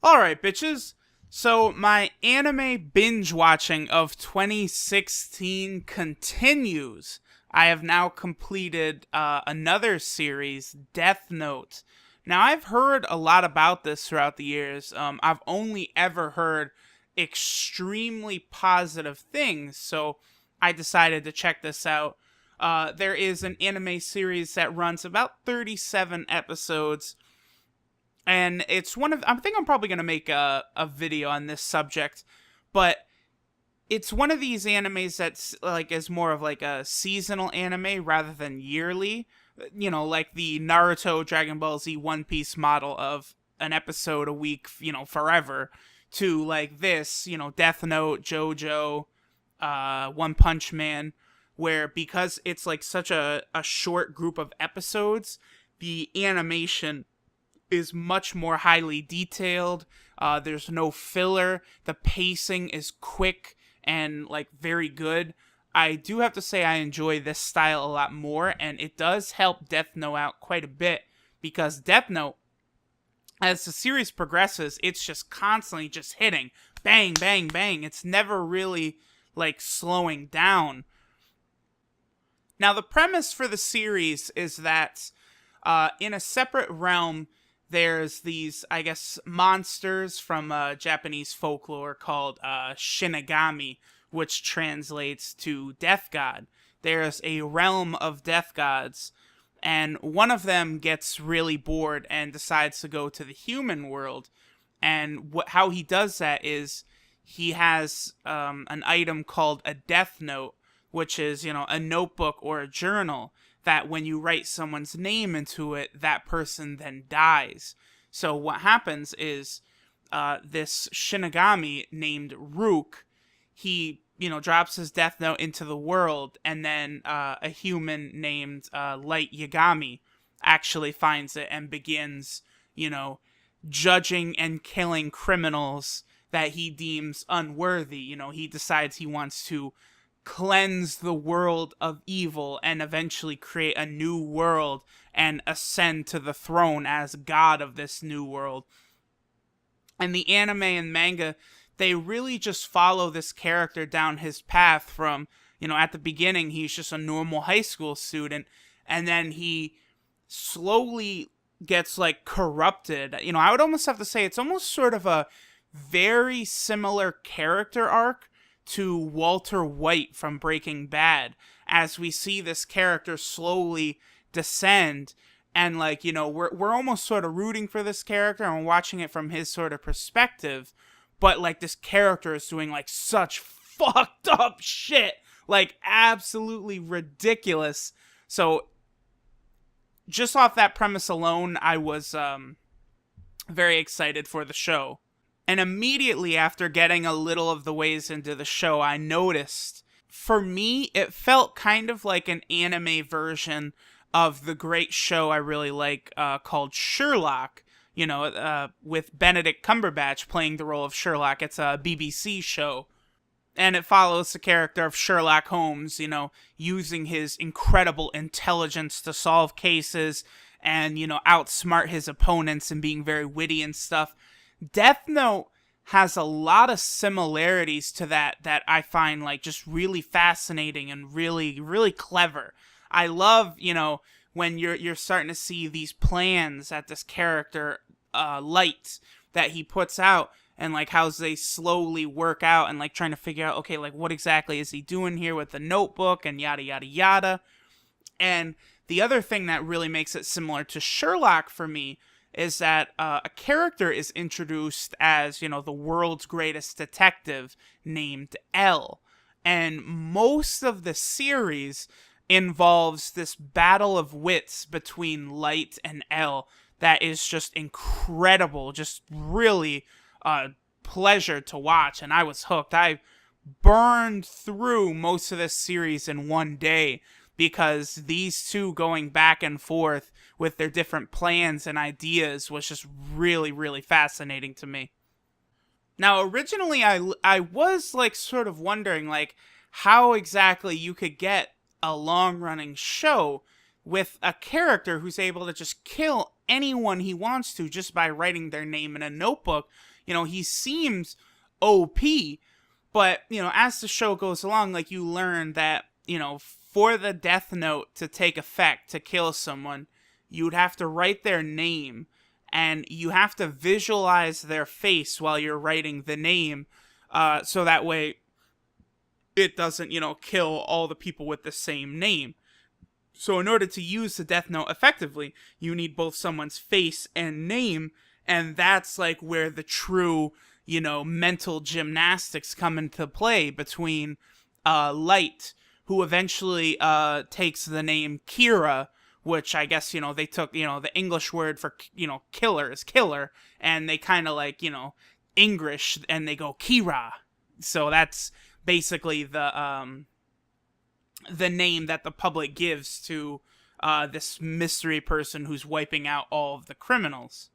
Alright, bitches. So, my anime binge watching of 2016 continues. I have now completed another series, Death Note. Now, I've heard a lot about this throughout the years. I've only ever heard extremely positive things, so I decided to check this out. There is an anime series that runs about 37 episodes, and it's one of, I think I'm probably going to make a video on this subject, but it's one of these animes that's like is more of like a seasonal anime rather than yearly, like the Naruto, Dragon Ball Z, One Piece model of an episode a week, forever, to like this, Death Note, JoJo, One Punch Man, where because it's like such a short group of episodes, the animation is much more highly detailed. There's no filler. The pacing is quick and like very good. I do have to say I enjoy this style a lot more, and it does help Death Note out quite a bit because Death Note, as the series progresses, it's just constantly just hitting bang, bang, bang. It's never really like slowing down. Now, the premise for the series is that in a separate realm, there's these, I guess, monsters from Japanese folklore called Shinigami, which translates to death god. There's a realm of death gods, and one of them gets really bored and decides to go to the human world. And how he does that is he has an item called a death note, which is, a notebook or a journal that when you write someone's name into it, that person then dies. So what happens is this Shinigami named Rook, he, drops his death note into the world, and then a human named Light Yagami actually finds it and begins, judging and killing criminals that he deems unworthy. He decides he wants to cleanse the world of evil and eventually create a new world and ascend to the throne as god of this new world. And the anime and manga, they really just follow this character down his path from, at the beginning, he's just a normal high school student, and then he slowly gets like corrupted. I would almost have to say it's almost sort of a very similar character arc to Walter White from Breaking Bad, as we see this character slowly descend, and like, we're almost sort of rooting for this character and watching it from his sort of perspective, but like this character is doing like such fucked up shit, like absolutely ridiculous. So just off that premise alone, I was very excited for the show. And immediately after getting a little of the ways into the show, I noticed, for me, it felt kind of like an anime version of the great show I really like called Sherlock, with Benedict Cumberbatch playing the role of Sherlock. It's a BBC show. And it follows the character of Sherlock Holmes, using his incredible intelligence to solve cases and, outsmart his opponents and being very witty and stuff. Death Note has a lot of similarities to that I find like just really fascinating and really, really clever. I love, when you're starting to see these plans that this character Light that he puts out, and like how they slowly work out and like trying to figure out, okay, like what exactly is he doing here with the notebook and yada yada yada. And the other thing that really makes it similar to Sherlock for me is that a character is introduced as, the world's greatest detective named L. And most of the series involves this battle of wits between Light and L that is just incredible, just really a pleasure to watch, and I was hooked. I burned through most of this series in one day because these two going back and forth with their different plans and ideas was just really, really fascinating to me. Now, originally, I was like sort of wondering like how exactly you could get a long running show with a character who's able to just kill anyone he wants to just by writing their name in a notebook. He seems OP, but, as the show goes along, like, you learn that, for the death note to take effect to kill someone, you would have to write their name, and you have to visualize their face while you're writing the name, so that way it doesn't, kill all the people with the same name. So in order to use the death note effectively, you need both someone's face and name, and that's like where the true, mental gymnastics come into play between Light, who eventually takes the name Kira, which I guess, they took, the English word for, killer is killer, and they kind of like, English, and they go Kira. So that's basically the name that the public gives to this mystery person who's wiping out all of the criminals.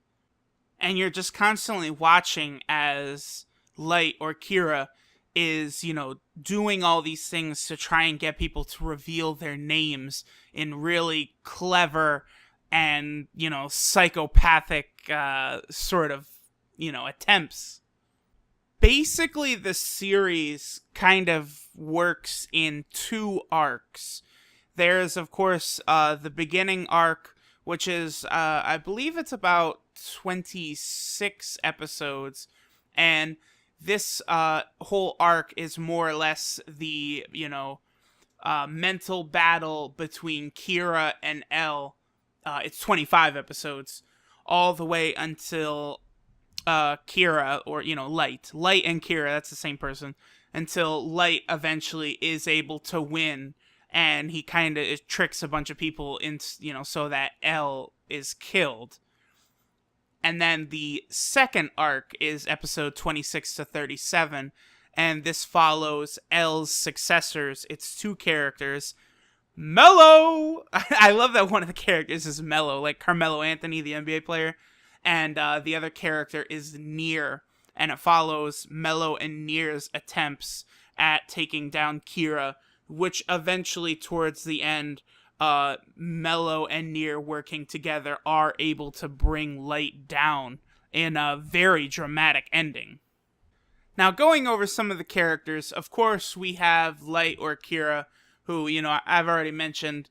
And you're just constantly watching as Light, or Kira, is, doing all these things to try and get people to reveal their names in really clever and, psychopathic sort of, attempts. Basically, the series kind of works in two arcs. There's, of course, the beginning arc, which is, I believe it's about 26 episodes, and this whole arc is more or less the, mental battle between Kira and L. It's 25 episodes, all the way until Kira, or, Light and Kira, that's the same person, until Light eventually is able to win, and he kind of tricks a bunch of people in, so that L is killed. And then the second arc is episode 26 to 37, and this follows L's successors. It's two characters. Melo! I love that one of the characters is Melo, like Carmelo Anthony, the NBA player. And the other character is Nier, and it follows Melo and Nier's attempts at taking down Kira, which eventually, towards the end, Melo and Nier working together are able to bring Light down in a very dramatic ending. Now, going over some of the characters, of course, we have Light, or Kira, who, I've already mentioned,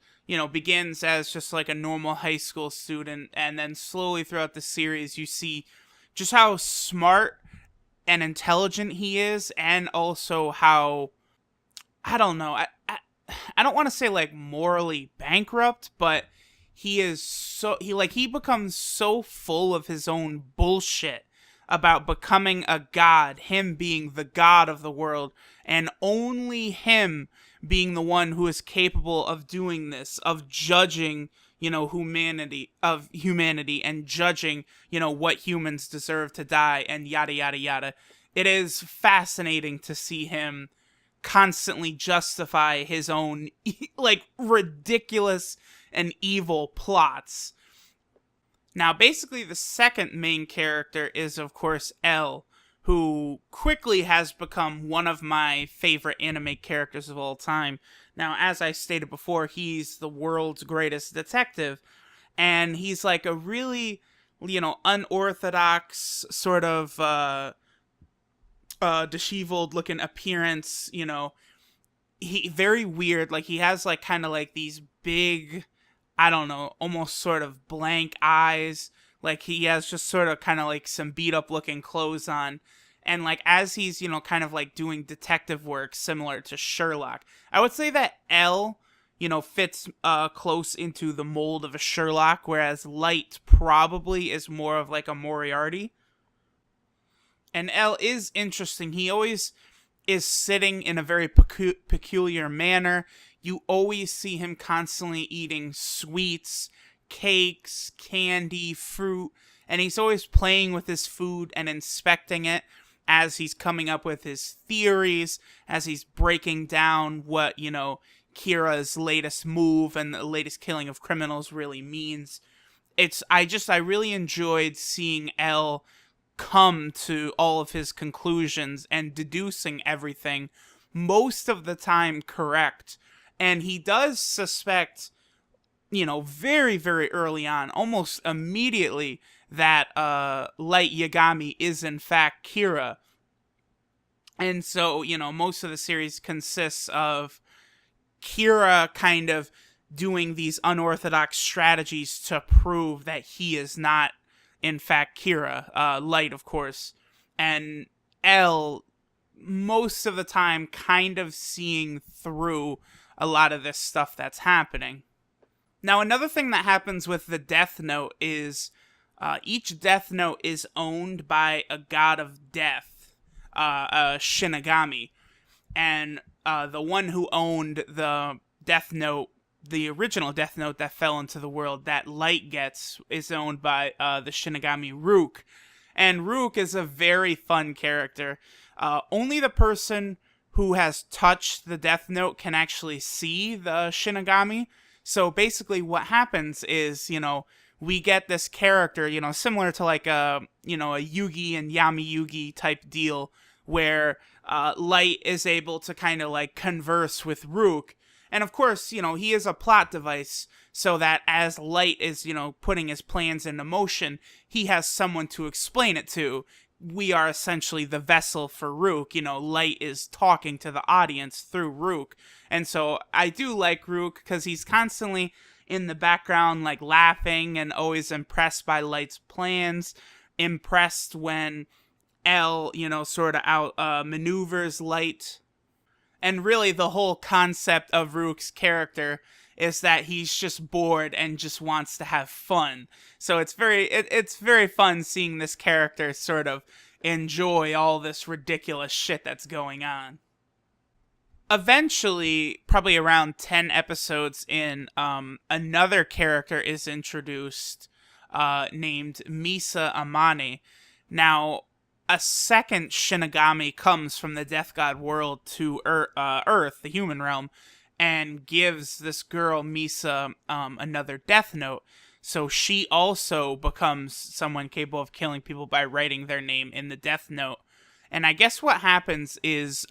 begins as just like a normal high school student, and then slowly throughout the series, you see just how smart and intelligent he is, and also how, I don't know, I don't want to say like morally bankrupt, but he becomes so full of his own bullshit about becoming a god, him being the god of the world, and only him being the one who is capable of doing this, of judging, humanity, and judging, what humans deserve to die, and yada, yada, yada. It is fascinating to see him constantly justify his own, like, ridiculous and evil plots. Now, basically, the second main character is, of course, L, who quickly has become one of my favorite anime characters of all time. Now, as I stated before, he's the world's greatest detective, and he's like a really, unorthodox sort of disheveled looking appearance. He very weird. Like, he has like kind of like these big, I don't know, almost sort of blank eyes. Like, he has just sort of kind of like some beat up looking clothes on. And like, as he's, kind of like doing detective work similar to Sherlock, I would say that L, fits close into the mold of a Sherlock, whereas Light probably is more of like a Moriarty. And L is interesting. He always is sitting in a very peculiar manner. You always see him constantly eating sweets, cakes, candy, fruit, and he's always playing with his food and inspecting it as he's coming up with his theories, as he's breaking down what, Kira's latest move and the latest killing of criminals really means. I really enjoyed seeing L come to all of his conclusions and deducing everything, most of the time correct. And he does suspect, very, very early on, almost immediately, that Light Yagami is in fact Kira. And so, most of the series consists of Kira kind of doing these unorthodox strategies to prove that he is not, in fact, Kira. Light, of course. And L, most of the time, kind of seeing through a lot of this stuff that's happening. Now, another thing that happens with the Death Note is each Death Note is owned by a god of death, a Shinigami. And the one who owned the Death Note, the original Death Note that fell into the world that Light gets, is owned by the Shinigami Rook. And Rook is a very fun character. Only the person who has touched the Death Note can actually see the Shinigami. So basically what happens is, we get this character, similar to like a Yugi and Yami Yugi type deal, where Light is able to kind of like converse with Rook. And of course, he is a plot device so that as Light is, putting his plans into motion, he has someone to explain it to. We are essentially the vessel for Rook. Light is talking to the audience through Rook. And so I do like Rook because he's constantly in the background, like laughing and always impressed by Light's plans, impressed when L, sort of out maneuvers Light. And really the whole concept of Rook's character is that he's just bored and just wants to have fun. So it's very fun seeing this character sort of enjoy all this ridiculous shit that's going on. Eventually, probably around 10 episodes in, another character is introduced named Misa Amane. Now, a second Shinigami comes from the Death God world to Earth, the human realm, and gives this girl, Misa, another Death Note. So she also becomes someone capable of killing people by writing their name in the Death Note. And I guess what happens is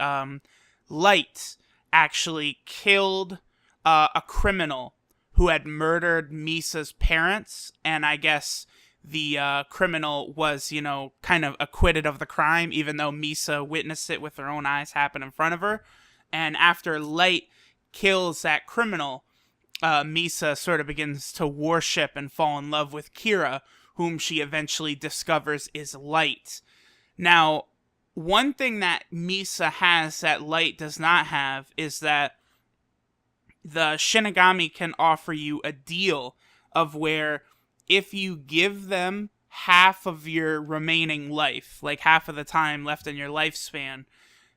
Light actually killed a criminal who had murdered Misa's parents, and I guess the criminal was, kind of acquitted of the crime, even though Misa witnessed it with her own eyes happen in front of her. And after Light kills that criminal, Misa sort of begins to worship and fall in love with Kira, whom she eventually discovers is Light. Now, one thing that Misa has that Light does not have is that the Shinigami can offer you a deal of where if you give them half of your remaining life, like half of the time left in your lifespan,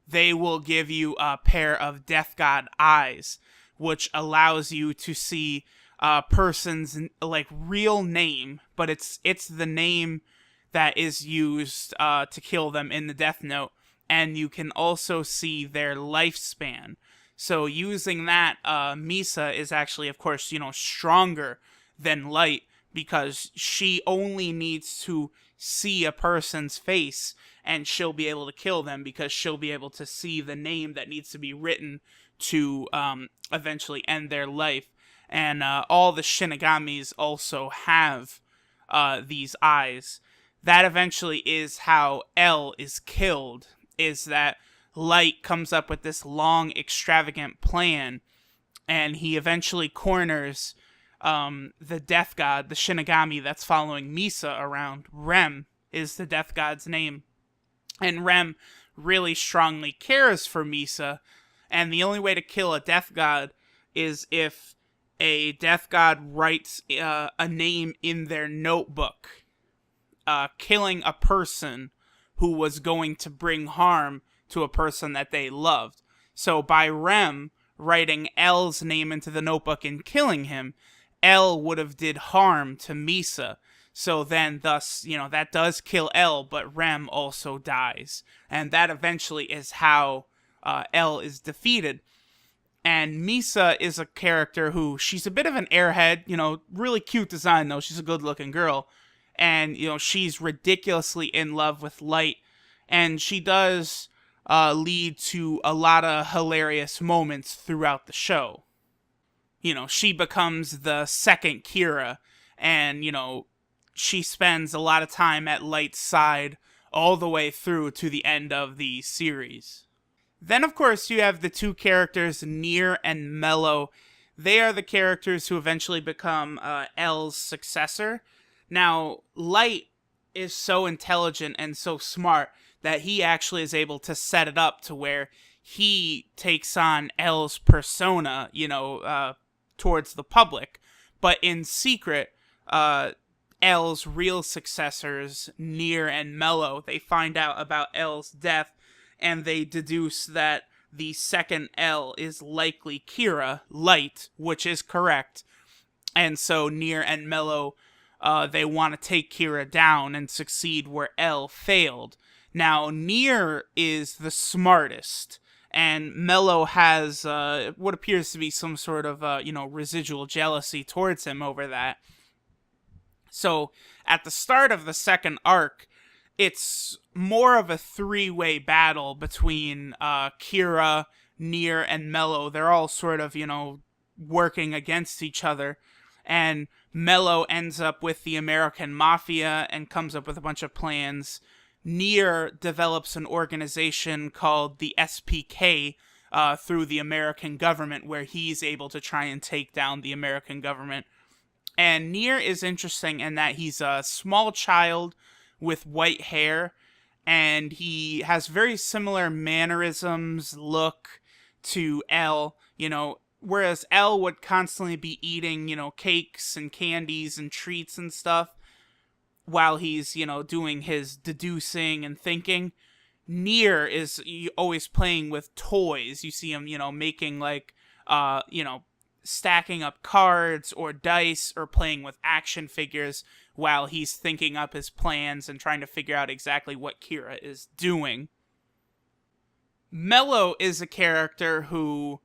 they will give you a pair of Death God eyes, which allows you to see a person's like real name, but it's the name that is used to kill them in the Death Note, and you can also see their lifespan. So using that, Misa is actually, of course, stronger than Light, because she only needs to see a person's face and she'll be able to kill them, because she'll be able to see the name that needs to be written to eventually end their life. And all the Shinigamis also have these eyes. That eventually is how L is killed, is that Light comes up with this long, extravagant plan, and he eventually corners the Death God, the Shinigami that's following Misa around. Rem is the Death God's name. And Rem really strongly cares for Misa, and the only way to kill a Death God is if a Death God writes a name in their notebook, killing a person who was going to bring harm to a person that they loved. So by Rem writing L's name into the notebook and killing him, L would have did harm to Misa. So then thus, that does kill L, but Rem also dies. And that eventually is how L is defeated. And Misa is a character who, she's a bit of an airhead, really cute design though, she's a good looking girl. And, she's ridiculously in love with Light. And she does lead to a lot of hilarious moments throughout the show. she becomes the second Kira, and, she spends a lot of time at Light's side all the way through to the end of the series. Then, of course, you have the two characters, Nier and Melo. They are the characters who eventually become L's successor. Now, Light is so intelligent and so smart that he actually is able to set it up to where he takes on L's persona, towards the public. But in secret, L's real successors, Nier and Melo, they find out about L's death, and they deduce that the second L is likely Kira, Light, which is correct. And so Nier and Melo, they want to take Kira down and succeed where L failed. Now, Nier is the smartest, and Melo has what appears to be some sort of, residual jealousy towards him over that. So, at the start of the second arc, it's more of a three-way battle between Kira, Nier, and Melo. They're all sort of, working against each other. And Melo ends up with the American Mafia and comes up with a bunch of plans. Nier develops an organization called the SPK through the American government, where he's able to try and take down the American government. And Nier is interesting in that he's a small child with white hair, and he has very similar mannerisms, look to L, whereas L would constantly be eating, cakes and candies and treats and stuff while he's, doing his deducing and thinking. Nier is always playing with toys. You see him, making stacking up cards or dice or playing with action figures while he's thinking up his plans and trying to figure out exactly what Kira is doing. Melo is a character who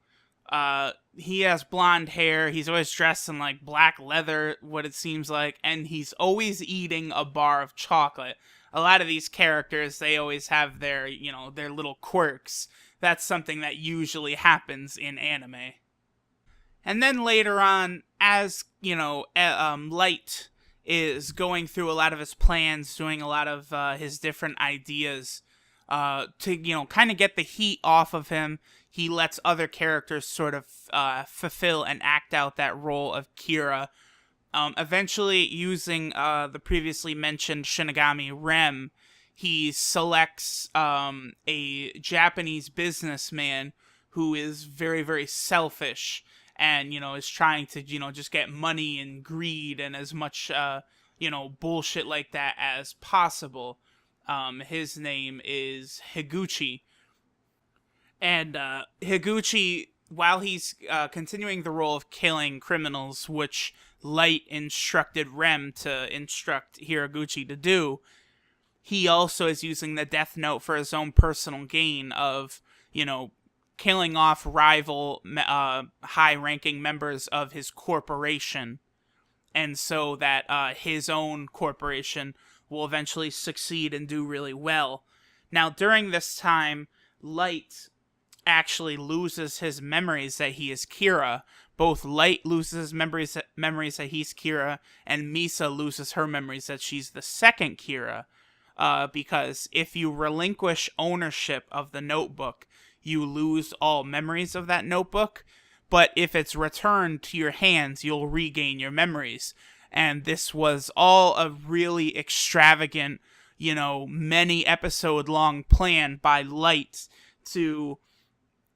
he has blonde hair. He's always dressed in like black leather, what it seems like, and he's always eating a bar of chocolate. A lot of these characters, they always have their, their little quirks. That's something that usually happens in anime. And then later on, as, Light is going through a lot of his plans, doing a lot of his different ideas to, kind of get the heat off of him, he lets other characters sort of fulfill and act out that role of Kira. Eventually, using the previously mentioned Shinigami Rem, he selects a Japanese businessman who is very, very selfish and, is trying to, just get money and greed and as much, bullshit like that as possible. His name is Iguchi. And Iguchi, while he's continuing the role of killing criminals, which Light instructed Rem to instruct Hiraguchi to do, he also is using the Death Note for his own personal gain of, killing off rival high-ranking members of his corporation, and so that his own corporation will eventually succeed and do really well. Now, during this time, Light actually loses his memories that he is Kira. Both Light loses memories that he's Kira, and Misa loses her memories that she's the second Kira. Because if you relinquish ownership of the notebook, you lose all memories of that notebook, but if it's returned to your hands, you'll regain your memories. And this was all a really extravagant, many episode long plan by Light to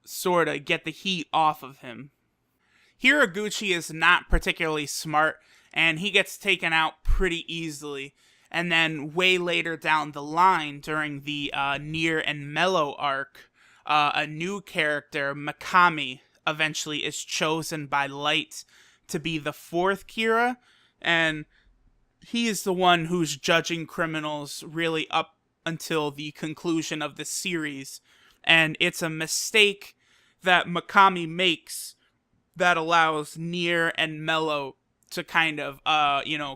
sort of get the heat off of him. Hiraguchi is not particularly smart, and he gets taken out pretty easily. And then way later down the line, during the Nier and Melo arc, a new character, Mikami, eventually is chosen by Light to be the fourth Kira, and he is the one who's judging criminals really up until the conclusion of the series. And it's a mistake that Mikami makes that allows Nier and Melo to kind of,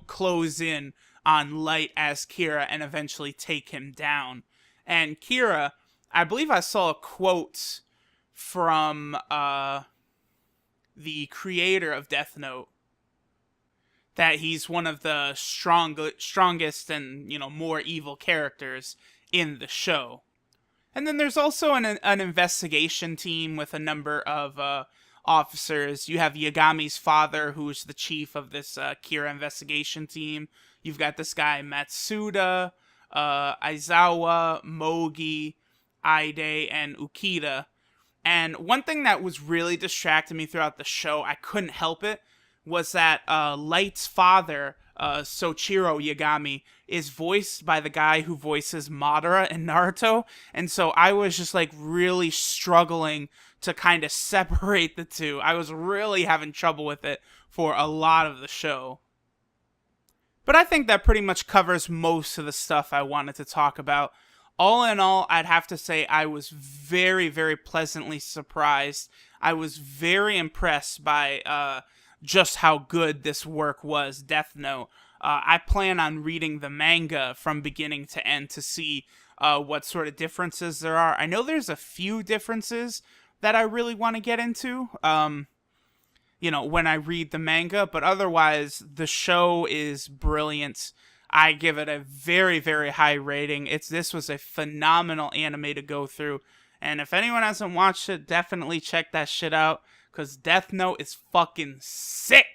close in on Light as Kira and eventually take him down. And Kira, I believe I saw a quote from the creator of Death Note, that he's one of the strongest and, more evil characters in the show. And then there's also an investigation team with a number of officers. You have Yagami's father, who's the chief of this Kira investigation team. You've got this guy Matsuda, Aizawa, Mogi, Aide, and Ukita. And one thing that was really distracting me throughout the show, I couldn't help it, was that Light's father, Soichiro Yagami, is voiced by the guy who voices Madara in Naruto. And so I was just like really struggling to kind of separate the two. I was really having trouble with it for a lot of the show. But I think that pretty much covers most of the stuff I wanted to talk about. All in all, I'd have to say I was very, very pleasantly surprised. I was very impressed by just how good this work was, Death Note. I plan on reading the manga from beginning to end to see what sort of differences there are. I know there's a few differences that I really want to get into, when I read the manga, but otherwise, the show is brilliant. I give it a very, very high rating. This was a phenomenal anime to go through, and if anyone hasn't watched it, definitely check that shit out, because Death Note is fucking sick!